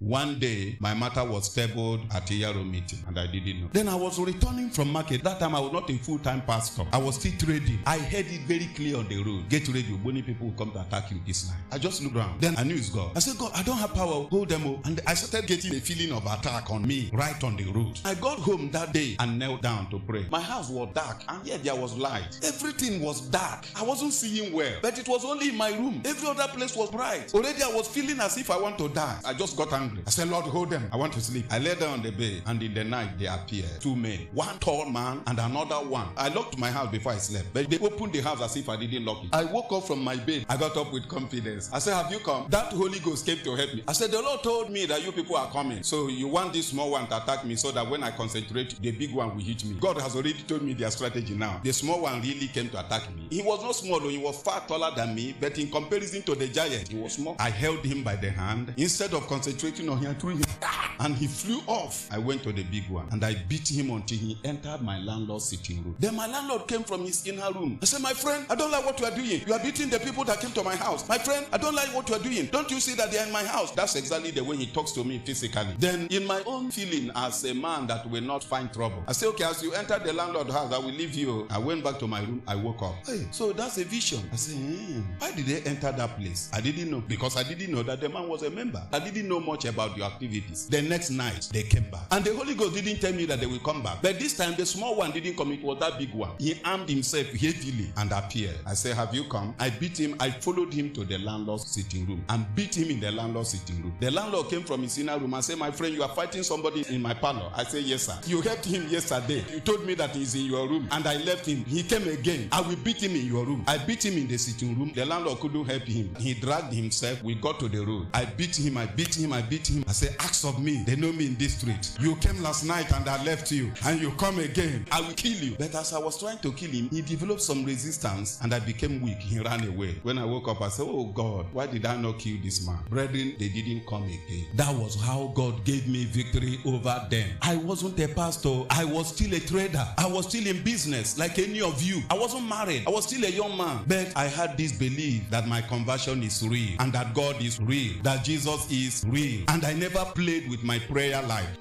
One day, my matter was tabled at a Yaro meeting, and I didn't know. Then I was returning from market. That time I was not a full-time pastor. I was still trading. I heard it very clear on the road. Get ready, many people will come to attack you this night. I just looked around. Then I knew it's God. I said, God, I don't have power. Hold them up. And I started getting a feeling of attack on me right on the road. I got home that day and knelt down to pray. My house was dark, and yet there was light. Everything was dark. I wasn't seeing well, but it was only in my room. Every other place was bright. Already I was feeling as if I want to die. I just got angry. I said, Lord, hold them. I want to sleep. I lay down on the bed, and in the night they appeared. Two men, one tall man and another one. I locked my house before I slept, but they opened the house as if I didn't lock it. I woke up from my bed. I got up with confidence. I said, have you come? That Holy Ghost came to help me. I said, the Lord told me that you people are coming. So you want this small one to attack me so that when I concentrate, the big one will hit me. God has already told me their strategy now. The small one really came to attack me. He was not small, he was far taller than me, but in comparison to the giant, he was small. I held him by the hand. Instead of concentrating on him, I threw him, and he flew off. I went to the big one, and I beat him until he entered my landlord's sitting room. Then my landlord came from his inner room. I said, my friend, I don't like what you are doing. You are beating the people that came to my house. My friend, I don't like what you are doing. Don't you see that they are in my house? That's exactly the way he talks to me physically. Then in my own feeling as a man that will not find trouble, I said, okay, as you enter the landlord's house, I will leave you. I went back to my room. I woke up. Hey, so that's a vision. I said, why did they enter that place? I didn't know, because I didn't know that the man was a member. I didn't know much about your activities. The next night, they came back. And the Holy Ghost didn't tell me that they will come back. But this time, the small one didn't come. It was that big one. He armed himself heavily and appeared. I said, have you come? I beat him. I followed him to the landlord's sitting room and beat him in the landlord's sitting room. The landlord came from his inner room and said, my friend, you are fighting somebody in my parlor. I said, yes, sir. You helped him yesterday. You told me that he's in your room, and I left him. He came again. I will beat him in your room. I beat him in the sitting room. The landlord couldn't help him. He dragged himself. We got to the road. I beat him. I beat him. I beat him. I said, ask of me. They know me in this street. You came last night and I left you, and you come again. I will kill you. But as I was trying to kill him, he developed some resistance, and I became weak. He ran away. When I woke up, I said, oh God, why did I not kill this man? Brethren, they didn't come again. That was how God gave me victory over them. I wasn't a pastor. I was still a trader. I was still in business like any of you. I wasn't married. I was still a young man. But I had this belief that my conversion is real, and that God is real, that Jesus is real. And I never played with my prayer life.